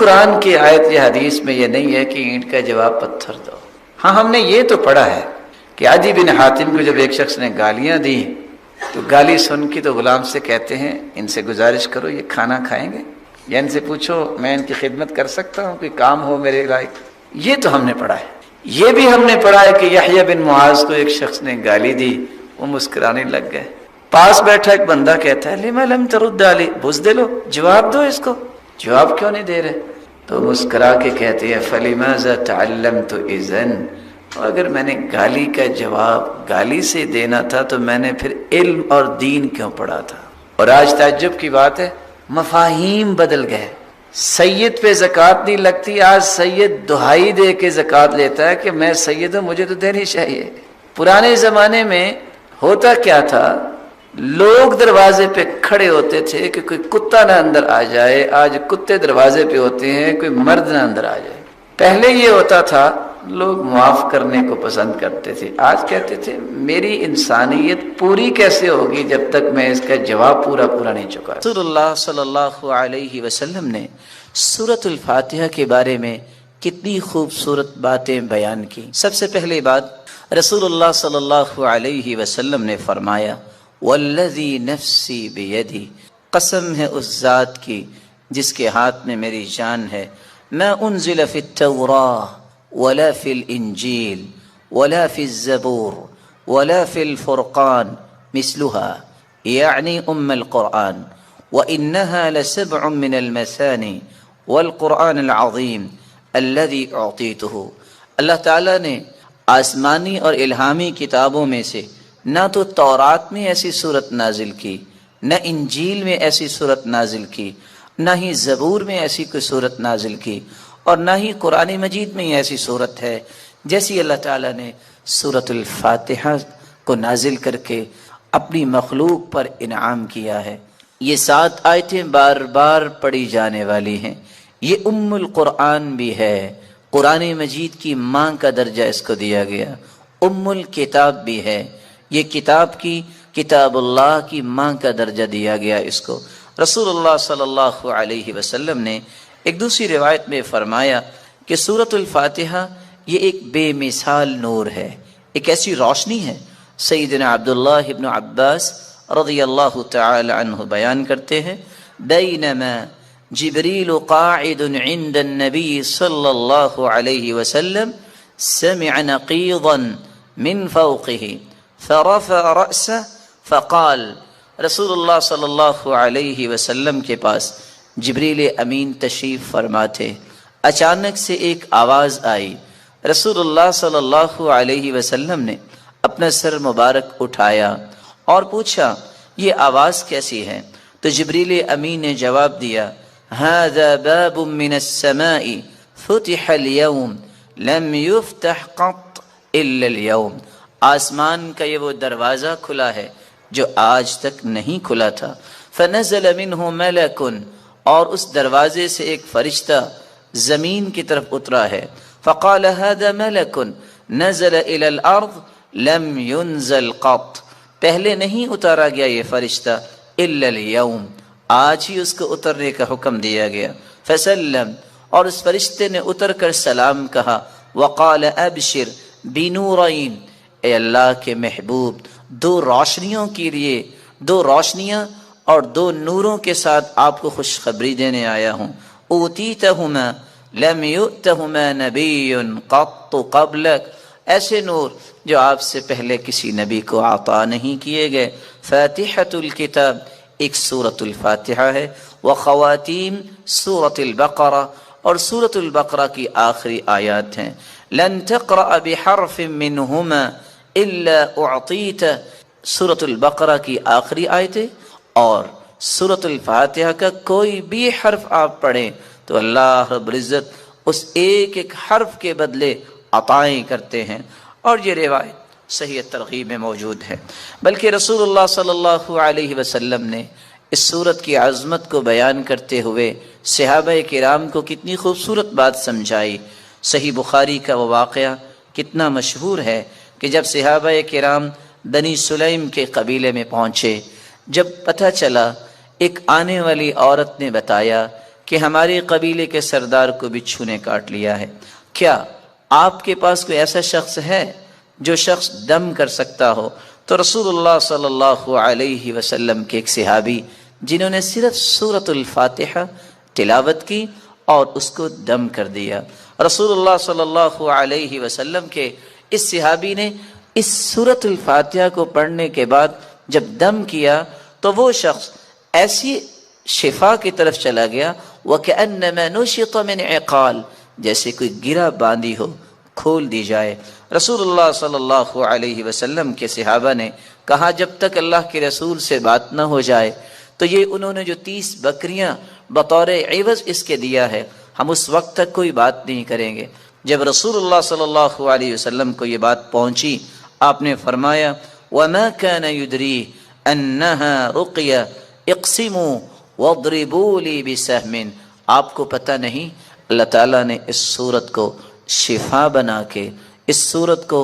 قرآن کی آیت یا حدیث میں یہ نہیں ہے کہ اینٹ کا جواب پتھر دو۔ ہاں ہم نے یہ تو پڑھا ہے کہ عدی بن حاتم کو جب ایک شخص نے گالیاں دی تو گالی سن کی تو غلام سے کہتے ہیں ان سے گزارش کرو یہ کھانا کھائیں گے، یا ان سے پوچھو میں ان کی خدمت کر سکتا ہوں، کوئی کام ہو میرے لائق۔ یہ تو ہم نے پڑھا ہے۔ یہ بھی ہم نے پڑھا ہے کہ یحییٰ بن معاذ کو ایک شخص نے گالی دی، وہ مسکرانے لگ گئے۔ پاس بیٹھا ایک بندہ کہتا ہے لما لم ترد علی، بزدلو جواب دو اس کو، جواب کیوں نہیں دے رہے؟ تو مسکرا کے کہتے ہیں فلماذا تعلمت اذن، اگر میں نے گالی کا جواب گالی سے دینا تھا تو میں نے پھر علم اور دین کیوں پڑھا تھا؟ اور آج تعجب کی بات ہے مفاہیم بدل گئے۔ سید پہ زکوٰۃ نہیں لگتی، آج سید دہائی دے کے زکوٰۃ لیتا ہے کہ میں سید ہوں مجھے تو دینی چاہیے۔ پرانے زمانے میں ہوتا کیا تھا، لوگ دروازے پہ کھڑے ہوتے تھے کہ کوئی کتا نہ اندر آ جائے، آج کتے دروازے پہ ہوتے ہیں کوئی مرد نہ اندر آ جائے۔ پہلے یہ ہوتا تھا لوگ معاف کرنے کو پسند کرتے تھے، آج کہتے تھے میری انسانیت پوری کیسے ہوگی جب تک میں اس کا جواب پورا نہیں چکا۔ رسول اللہ صلی اللہ علیہ وسلم نے سورۃ الفاتحہ کے بارے میں کتنی خوبصورت باتیں بیان کی۔ سب سے پہلی بات رسول اللہ صلی اللہ علیہ وسلم نے فرمایا والذی نفسی بیدی، قسم ہے اس ذات کی جس کے ہاتھ میں میری جان ہے، ما انزل فی التوراۃ ولا فی الانجیل ولا فی الزبور ولا فی الفرقان مثلها یعنی القرآن وإنها لسبع من المثانی والقرآن العظیم الذي اعطیته۔ اللہ تعالیٰ نے آسمانی اور الہامی کتابوں میں سے نہ تو تورات میں ایسی صورت نازل کی، نہ انجیل میں ایسی صورت نازل کی، نہ ہی زبور میں ایسی کوئی صورت نازل کی، اور نہ ہی قرآن مجید میں ایسی صورت ہے جیسی اللہ تعالیٰ نے سورۃ الفاتحہ کو نازل کر کے اپنی مخلوق پر انعام کیا ہے۔ یہ 7 آیتیں بار بار پڑھی جانے والی ہیں۔ یہ ام القرآن بھی ہے، قرآن مجید کی ماں کا درجہ اس کو دیا گیا، ام الکتاب بھی ہے، یہ کتاب اللہ کی ماں کا درجہ دیا گیا اس کو۔ رسول اللہ صلی اللہ علیہ وسلم نے ایک دوسری روایت میں فرمایا کہ سورۃ الفاتحہ یہ ایک بے مثال نور ہے، ایک ایسی روشنی ہے۔ سیدنا عبداللہ ابن عباس رضی اللہ تعالی عنہ بیان کرتے ہیں بینما جبریل قاعد عند النبی صلی اللہ علیہ وسلم سمع نقیضا من فوقه فرفع رأسه فقال، رسول اللہ صلی اللہ علیہ وسلم کے پاس جبریل امین تشریف فرما تھے، اچانک سے ایک آواز آئی۔ رسول اللہ صلی اللہ علیہ وسلم نے اپنا سر مبارک اٹھایا اور پوچھا یہ آواز کیسی ہے؟ تو جبریل امین نے جواب دیا هذا باب من السماء فتح اليوم لم يفتح قط الا اليوم، آسمان کا یہ وہ دروازہ کھلا ہے جو آج تک نہیں کھلا تھا۔ فنزل منه ملک، اور اس دروازے سے ایک فرشتہ زمین کی طرف اترا ہے۔ فقال هذا ملک نزل الى الارض لم ينزل قط، پہلے نہیں اتارا گیا یہ فرشتہ الا اليوم، آج ہی اس کو اترنے کا حکم دیا گیا۔ فسلم، اور اس فرشتے نے اتر کر سلام کہا۔ وقال ابشر بنورین، اے اللہ کے محبوب 2 روشنیوں کے لیے، 2 روشنیاں اور 2 نوروں کے ساتھ آپ کو خوشخبری دینے آیا ہوں۔ اوتیتہما لم یؤتہما نبی قط قبلک، ایسے نور جو آپ سے پہلے کسی نبی کو عطا نہیں کیے گئے۔ فاتحۃ الکتاب، ایک سورۃ الفاتحہ ہے، وخواتیم سورۃ البقرہ، اور سورۃ البقرہ کی آخری آیات ہیں۔ لن تقرأ بحرف منہما الا اعطیت، سورۃ البقرہ کی آخری آیتیں اور سورۃ الفاتحہ کا کوئی بھی حرف آپ پڑھیں تو اللہ رب العزت اس ایک حرف کے بدلے عطائیں کرتے ہیں۔ اور یہ روایت صحیح ترغیب میں موجود ہے۔ بلکہ رسول اللہ صلی اللہ علیہ وسلم نے اس سورت کی عظمت کو بیان کرتے ہوئے صحابہ کرام کو کتنی خوبصورت بات سمجھائی۔ صحیح بخاری کا وہ واقعہ کتنا مشہور ہے کہ جب صحابہ کرام بنی سلیم کے قبیلے میں پہنچے، جب پتہ چلا، ایک آنے والی عورت نے بتایا کہ ہمارے قبیلے کے سردار کو بچھو نے کاٹ لیا ہے، کیا آپ کے پاس کوئی ایسا شخص ہے جو شخص دم کر سکتا ہو؟ تو رسول اللہ صلی اللہ علیہ وسلم کے ایک صحابی جنہوں نے صرف سورۃ الفاتحہ تلاوت کی اور اس کو دم کر دیا، رسول اللہ صلی اللہ علیہ وسلم کے اس صحابی نے اس سورۃ الفاتحہ کو پڑھنے کے بعد جب دم کیا تو وہ شخص ایسی شفا کی طرف چلا گیا وَكَأَنَّمَا نُشِطَ مِنْ عِقَالٍ، جیسے کوئی گرہ باندھی ہو کھول دی جائے۔ رسول اللہ صلی اللہ علیہ وسلم کے صحابہ نے کہا جب تک اللہ کے رسول سے بات نہ ہو جائے تو یہ انہوں نے جو 30 بکریاں بطور عوض اس کے دیا ہے ہم اس وقت تک کوئی بات نہیں کریں گے۔ جب رسول اللہ صلی اللہ علیہ وسلم کو یہ بات پہنچی آپ نے فرمایا وَمَا كَانَ يُدْرِي أَنَّهَا رُقْيَ اقسموا وَاضْرِبُوا لِي بِسَهْمٍ، آپ کو پتہ نہیں اللہ تعالیٰ نے اس صورت کو شفا بنا کے، اس صورت کو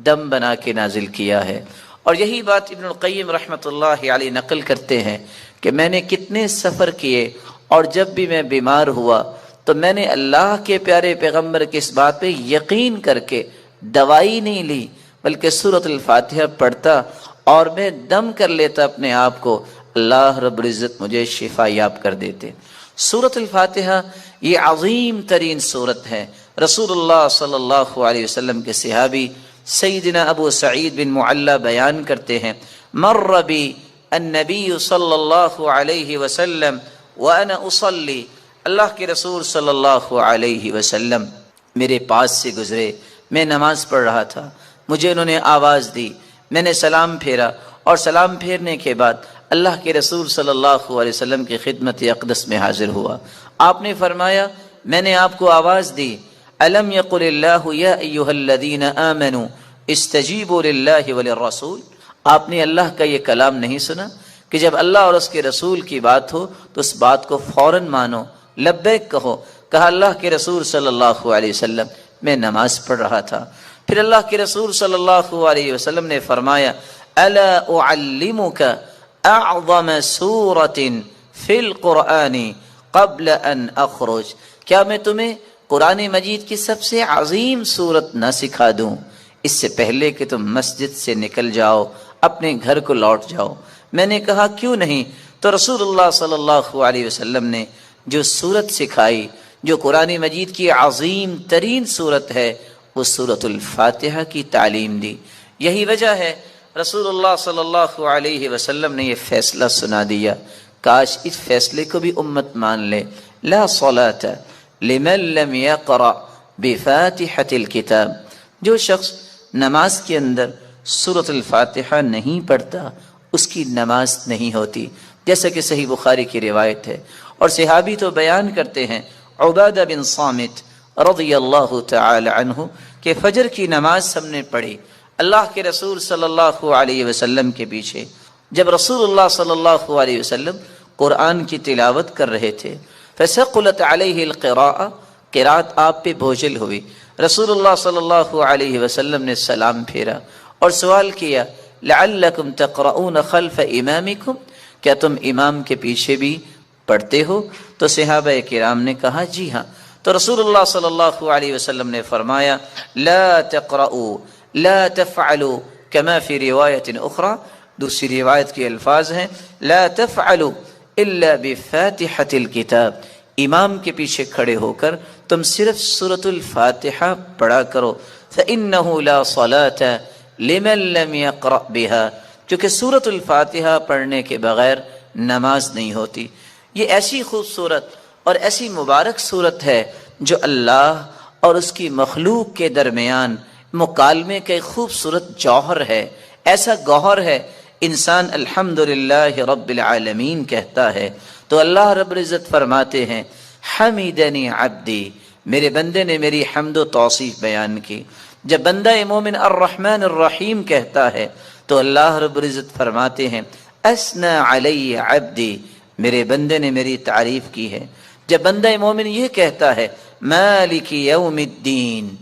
دم بنا کے نازل کیا ہے۔ اور یہی بات ابن القیم رحمۃ اللہ علیہ نقل کرتے ہیں کہ میں نے کتنے سفر کیے اور جب بھی میں بیمار ہوا تو میں نے اللہ کے پیارے پیغمبر کی اس بات پہ یقین کر کے دوائی نہیں لی بلکہ سورۃ الفاتحہ پڑھتا اور میں دم کر لیتا اپنے آپ کو، اللہ رب العزت مجھے شفا یاب کر دیتے۔ سورۃ الفاتحہ یہ عظیم ترین سورت ہے۔ رسول اللہ صلی اللہ علیہ وسلم کے صحابی سیدنا ابو سعید بن معلی بیان کرتے ہیں مر بی النبی صلی اللہ علیہ وسلم وانا اصلی، اللہ کے رسول صلی اللہ علیہ وسلم میرے پاس سے گزرے، میں نماز پڑھ رہا تھا، مجھے انہوں نے آواز دی، میں نے سلام پھیرا اور سلام پھیرنے کے بعد اللہ کے رسول صلی اللہ علیہ وسلم کی خدمت اقدس میں حاضر ہوا۔ آپ نے فرمایا میں نے آپ کو آواز دی الم یقل اللہ یا ایھا الذین آمنوا استجیبوا للہ وللرسول، آپ نے اللہ کا یہ کلام نہیں سنا کہ جب اللہ اور اس کے رسول کی بات ہو تو اس بات کو فوراً مانو، لبیک کہو۔ کہا اللہ کے رسول صلی اللہ علیہ وسلم میں نماز پڑھ رہا تھا۔ پھر اللہ کے رسول صلی اللہ علیہ وسلم نے فرمایا الا اعلمک اعظم سورۃ فی القرآن قبل ان اخرج، کیا میں تمہیں قرآن مجید کی سب سے عظیم سورت نہ سکھا دوں اس سے پہلے کہ تم مسجد سے نکل جاؤ، اپنے گھر کو لوٹ جاؤ؟ میں نے کہا کیوں نہیں؟ تو رسول اللہ صلی اللہ علیہ وسلم نے جو سورت سکھائی، جو قرآن مجید کی عظیم ترین سورت ہے، وہ سورۃ الفاتحہ کی تعلیم دی۔ یہی وجہ ہے رسول اللہ صلی اللہ علیہ وسلم نے یہ فیصلہ سنا دیا، کاش اس فیصلے کو بھی امت مان لے، لا صلاۃ لمن لم یقرأ بفاتحۃ الکتاب، جو شخص نماز کے اندر سورۃ الفاتحہ نہیں پڑھتا اس کی نماز نہیں ہوتی، جیسا کہ صحیح بخاری کی روایت ہے۔ اور صحابی تو بیان کرتے ہیں عبادہ بن صامت رضی اللہ تعالی عنہ کہ فجر کی نماز ہم نے پڑھی اللہ کے رسول صلی اللہ علیہ وسلم کے پیچھے، جب رسول اللہ صلی اللہ علیہ وسلم قرآن کی تلاوت کر رہے تھے فثقلت علیہ القراءۃ، قرات آپ پہ بوجھل ہوئی، رسول اللہ صلی اللہ علیہ وسلم نے سلام پھیرا اور سوال کیا لعلکم تقرؤون خلف امامکم، کیا تم امام کے پیچھے بھی پڑھتے ہو؟ تو صحابہ کرام نے کہا جی ہاں۔ تو رسول اللہ صلی اللہ علیہ وسلم نے فرمایا لا تقرؤوا لا تفعلوا كما فی روایت اخرى، دوسری روایت کے الفاظ ہیں لا تفعلوا الا بفاتحۃ الکتاب، امام کے پیچھے کھڑے ہو کر تم صرف سورۃ الفاتحہ پڑھا کرو، فإنہ لا صلاة لمن لم یقرأ بها، کیونکہ سورۃ الفاتحہ پڑھنے کے بغیر نماز نہیں ہوتی۔ یہ ایسی خوبصورت اور ایسی مبارک صورت ہے جو اللہ اور اس کی مخلوق کے درمیان مکالمے کا ایک خوبصورت جوہر ہے، ایسا گوہر ہے انسان الحمدللہ رب العالمین کہتا ہے تو اللہ رب العزت فرماتے ہیں حمیدنی عبدی، میرے بندے نے میری حمد و توصیف بیان کی۔ جب بندہ مومن الرحمن الرحیم کہتا ہے تو اللہ رب العزت فرماتے ہیں اثنى علی عبدی، میرے بندے نے میری تعریف کی ہے۔ جب بندہ مومن یہ کہتا ہے مالک یوم الدین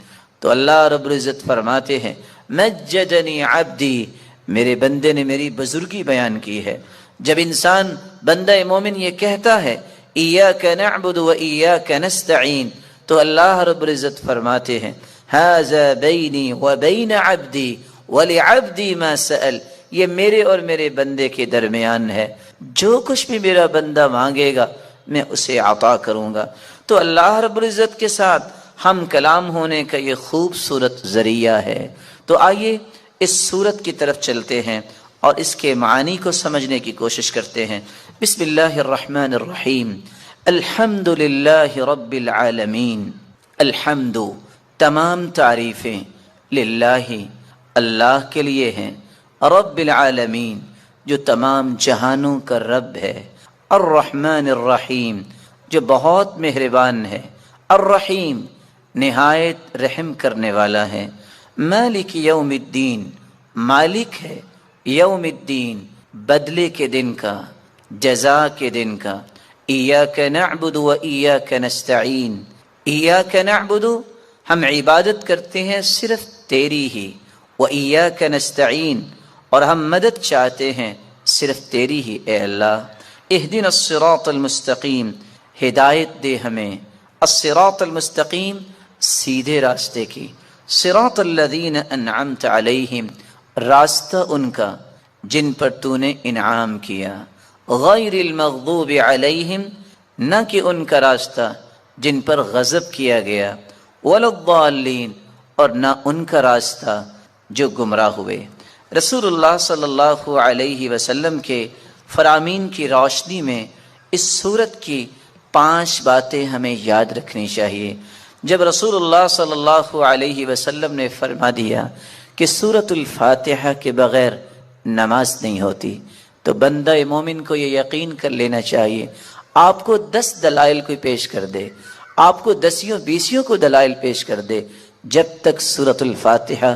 تو اللہ رب العزت فرماتے ہیں مجدنی عبدی، میرے بندے نے میری بزرگی بیان کی ہے۔ جب انسان بندہ مومن یہ کہتا ہے ایاک نعبد و ایاک نستعین، تو اللہ رب العزت فرماتے ہیں ھذا بینی و بین عبدی ولعبدی ما سأل، یہ میرے اور میرے بندے کے درمیان ہے، جو کچھ بھی میرا بندہ مانگے گا میں اسے عطا کروں گا۔ تو اللہ رب العزت کے ساتھ ہم کلام ہونے کا یہ خوبصورت ذریعہ ہے۔ تو آئیے اس سورت کی طرف چلتے ہیں اور اس کے معانی کو سمجھنے کی کوشش کرتے ہیں۔ بسم اللہ الرحمن الرحیم، الحمد للہ رب العالمین۔ الحمد، تمام تعریفیں، للہ، اللہ کے لیے ہیں، رب العالمین، جو تمام جہانوں کا رب ہے، الرحمن الرحیم، جو بہت مہربان ہے، الرحیم، نہایت رحم کرنے والا ہے، مالک یوم الدین، مالک ہے یوم الدین، بدلے کے دن کا، جزا کے دن کا۔ ایاک نعبد و ایاک نستعین، ایاک نعبد، ہم عبادت کرتے ہیں صرف تیری ہی، و ایاک نستعین، اور ہم مدد چاہتے ہیں صرف تیری ہی اے اللہ۔ اہدنا الصراط المستقیم، ہدایت دے ہمیں، الصراط المستقیم، سیدھے راستے کی، صراط الذین انعمت علیہم، راستہ ان کا جن پر تو نے انعام کیا، غیر المغضوب علیہم، نہ کہ ان کا راستہ جن پر غضب کیا گیا، ولا الضالین، اور نہ ان کا راستہ جو گمراہ ہوئے۔ رسول اللہ صلی اللہ علیہ وسلم کے فرامین کی روشنی میں اس سورت کی 5 باتیں ہمیں یاد رکھنی چاہیے۔ جب رسول اللہ صلی اللہ علیہ وسلم نے فرما دیا کہ سورۃ الفاتحہ کے بغیر نماز نہیں ہوتی، تو بندہ مومن کو یہ یقین کر لینا چاہیے، آپ کو 10 دلائل کوئی پیش کر دے، آپ کو 10 کو دلائل پیش کر دے، جب تک سورۃ الفاتحہ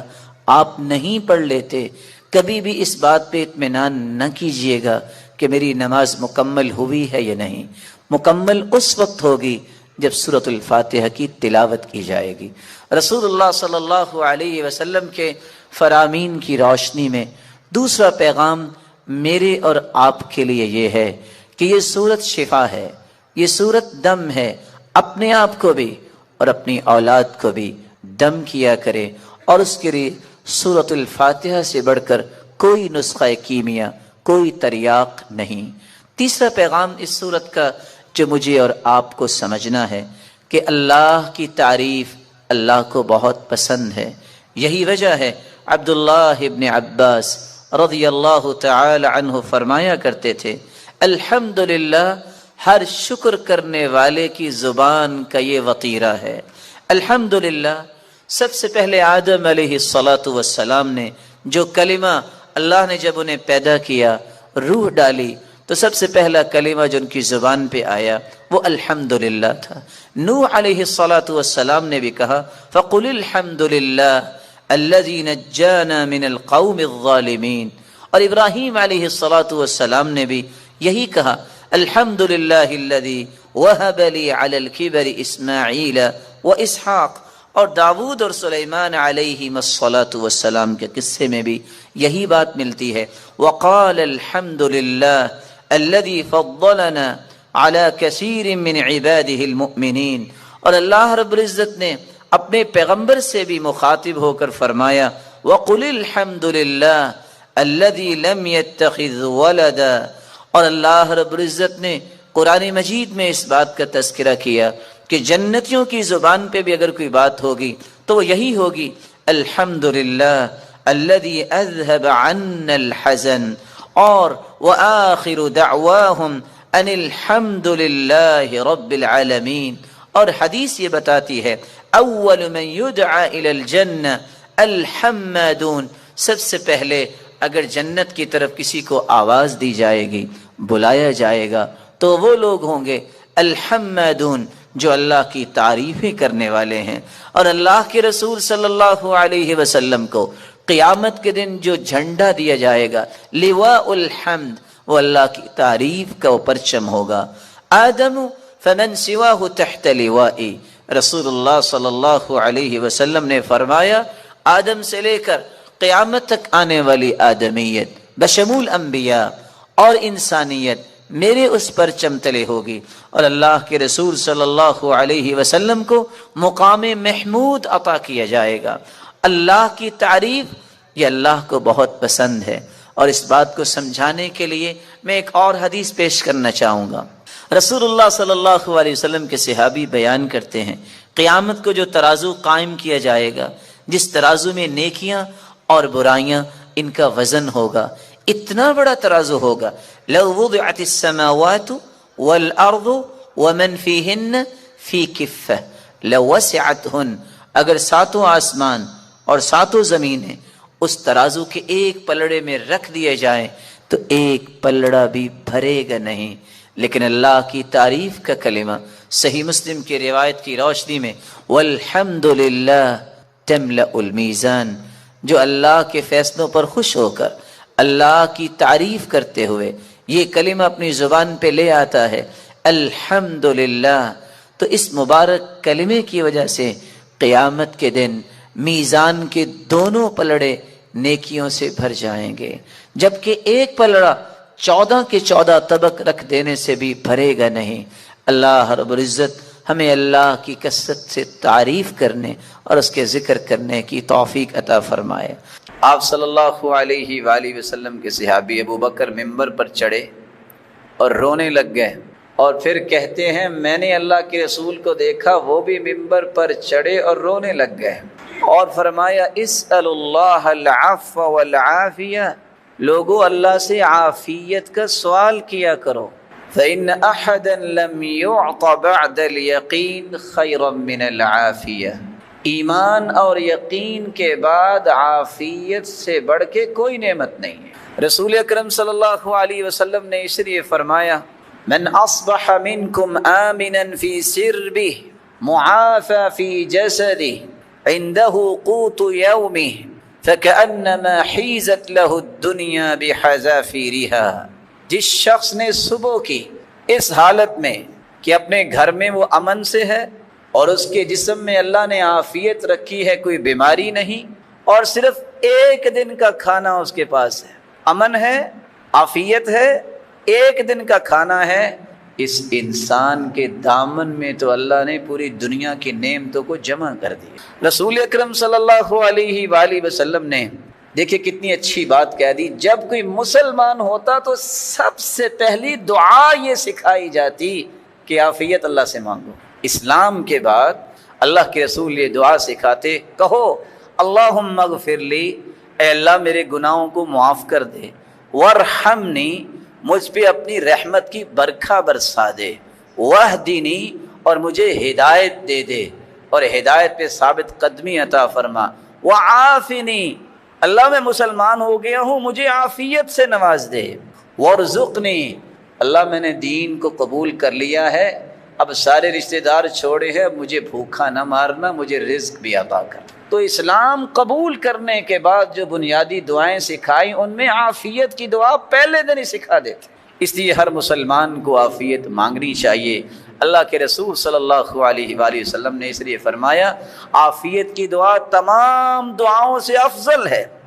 آپ نہیں پڑھ لیتے، کبھی بھی اس بات پہ اطمینان نہ کیجیے گا کہ میری نماز مکمل ہوئی ہے یا نہیں۔ مکمل اس وقت ہوگی جب سورۃ الفاتحہ کی تلاوت کی جائے گی۔ رسول اللہ صلی اللہ علیہ وسلم کے فرامین کی روشنی میں دوسرا پیغام میرے اور آپ کے لیے یہ ہے کہ یہ سورت شفا ہے، یہ سورت دم ہے، اپنے آپ کو بھی اور اپنی اولاد کو بھی دم کیا کرے، اور اس کے لیے سورۃ الفاتحہ سے بڑھ کر کوئی نسخہ کیمیا، کوئی تریاق نہیں۔ تیسرا پیغام اس سورت کا جو مجھے اور آپ کو سمجھنا ہے کہ اللہ کی تعریف اللہ کو بہت پسند ہے۔ یہی وجہ ہے عبداللہ ابن عباس رضی اللہ تعالی عنہ فرمایا کرتے تھے، الحمدللہ، ہر شکر کرنے والے کی زبان کا یہ وطیرہ ہے۔ الحمدللہ، سب سے پہلے آدم علیہ السلام نے جو کلمہ اللہ نے جب انہیں پیدا کیا، روح ڈالی، تو سب سے پہلا کلمہ جو ان کی زبان پہ آیا وہ الحمدللہ تھا۔ نوح علیہ السلام نے بھی کہا فَقُلِ الْحَمْدُ لِلَّهِ الَّذِي نَجَّانَا مِنَ الْقَوْمِ الظَّالِمِينَ، اور ابراہیم علیہ السلام نے بھی یہی کہا الحمدللہ الذی وہب لی علی الکبر اسماعیل و اسحاق، اور داود اور سلیمان علیہ السلام کے قصے میں بھی یہی بات ملتی ہے، وقال الحمدللہ الذی فضلنا علی کثیر من عباده المؤمنین، اور اللہ رب العزت نے اپنے پیغمبر سے بھی مخاطب ہو کر فرمایا وقل الحمد للہ الذی لم يتخذ ولدا، اور اللہ رب العزت نے قرآن مجید میں اس بات کا تذکرہ کیا کہ جنتیوں کی زبان پہ بھی اگر کوئی بات ہوگی تو وہ یہی ہوگی الحمد للہ الذی اذهب عنا الحزن، اور وآخر دعواہم ان الحمد للہ رب العالمین۔ اور حدیث یہ بتاتی ہے اول من یدعا الی الجنہ الحمادون، سب سے پہلے اگر جنت کی طرف کسی کو آواز دی جائے گی، بلایا جائے گا، تو وہ لوگ ہوں گے الحمادون جو اللہ کی تعریفیں کرنے والے ہیں۔ اور اللہ کے رسول صلی اللہ علیہ وسلم کو قیامت کے دن جو جھنڈا دیا جائے گا لواء الحمد، وہ اللہ کی تعریف کا وہ پرچم ہوگا۔ آدم فمن سواہ تحت لوائی، رسول اللہ صلی اللہ علیہ وسلم نے فرمایا آدم سے لے کر قیامت تک آنے والی آدمیت بشمول انبیاء اور انسانیت میرے اس پرچم تلے ہوگی، اور اللہ کے رسول صلی اللہ علیہ وسلم کو مقام محمود عطا کیا جائے گا۔ اللہ کی تعریف یہ اللہ کو بہت پسند ہے، اور اس بات کو سمجھانے کے لیے میں ایک اور حدیث پیش کرنا چاہوں گا۔ رسول اللہ صلی اللہ علیہ وسلم کے صحابی بیان کرتے ہیں، قیامت کو جو ترازو قائم کیا جائے گا، جس ترازو میں نیکیاں اور برائیاں ان کا وزن ہوگا، اتنا بڑا ترازو ہوگا، لو وضعت السماوات والارض ومن فیہن فی کفہ لوسعتہن، اگر ساتوں آسمان اور ساتوں زمینیں اس ترازو کے ایک پلڑے میں رکھ دیے جائیں تو ایک پلڑا بھی بھرے گا نہیں۔ لیکن اللہ کی تعریف کا کلمہ صحیح مسلم کی روایت کی روشنی میں والحمدللہ تملأ المیزان، جو اللہ کے فیصلوں پر خوش ہو کر اللہ کی تعریف کرتے ہوئے یہ کلمہ اپنی زبان پہ لے آتا ہے الحمدللہ، تو اس مبارک کلمے کی وجہ سے قیامت کے دن میزان کے دونوں پلڑے نیکیوں سے بھر جائیں گے، جبکہ ایک پلڑا 14 کے 14 طبق رکھ دینے سے بھی بھرے گا نہیں۔ اللہ رب العزت ہمیں اللہ کی کثرت سے تعریف کرنے اور اس کے ذکر کرنے کی توفیق عطا فرمائے۔ آپ صلی اللہ علیہ وآلہ وسلم کے صحابی ابو بکر ممبر پر چڑھے اور رونے لگ گئے، اور پھر کہتے ہیں میں نے اللہ کے رسول کو دیکھا وہ بھی ممبر پر چڑھے اور رونے لگ گئے، اور فرمایا اسأل اللہ العفو والعافیہ، لوگو اللہ سے عافیت کا سوال کیا کرو، فإن أحدا لم يعط بعد اليقین خیرا من العافیہ، ایمان اور یقین کے بعد عافیت سے بڑھ کے کوئی نعمت نہیں ہے۔ رسول اکرم صلی اللہ علیہ وسلم نے اس لیے فرمایا من اصبح منکم آمنا فی سربہ معافى فی جسدہ عنده قوت یومہ فکأنما حیزت له الدنیا بحذافیرها، جس شخص نے صبح کی اس حالت میں کہ اپنے گھر میں وہ امن سے ہے اور اس کے جسم میں اللہ نے عافیت رکھی ہے، کوئی بیماری نہیں، اور صرف ایک دن کا کھانا اس کے پاس ہے، امن ہے، عافیت ہے، ایک دن کا کھانا ہے، اس انسان کے دامن میں تو اللہ نے پوری دنیا کی نعمتوں کو جمع کر دیا۔ رسول اکرم صلی اللہ علیہ وآلہ وسلم نے دیکھیں کتنی اچھی بات کہہ دی، جب کوئی مسلمان ہوتا تو سب سے پہلی دعا یہ سکھائی جاتی کہ عافیت اللہ سے مانگو۔ اسلام کے بعد اللہ کے رسول یہ دعا سکھاتے، کہو اللہم اغفر لی، اے اللہ میرے گناہوں کو معاف کر دے، وارحمنی، مجھ پہ اپنی رحمت کی برکھا برسا دے، واہدنی، اور مجھے ہدایت دے دے اور ہدایت پہ ثابت قدمی عطا فرما، وعافنی، اللہ میں مسلمان ہو گیا ہوں مجھے عافیت سے نواز دے، وارزقنی، اللہ میں نے دین کو قبول کر لیا ہے، اب سارے رشتہ دار چھوڑے ہیں، مجھے بھوکا نہ مارنا، مجھے رزق بھی عطا کر۔ تو اسلام قبول کرنے کے بعد جو بنیادی دعائیں سکھائیں ان میں عافیت کی دعا پہلے دن ہی سکھا دیتے، اس لیے ہر مسلمان کو عافیت مانگنی چاہیے۔ اللہ کے رسول صلی اللہ علیہ وآلہ وسلم نے اس لیے فرمایا عافیت کی دعا تمام دعاؤں سے افضل ہے۔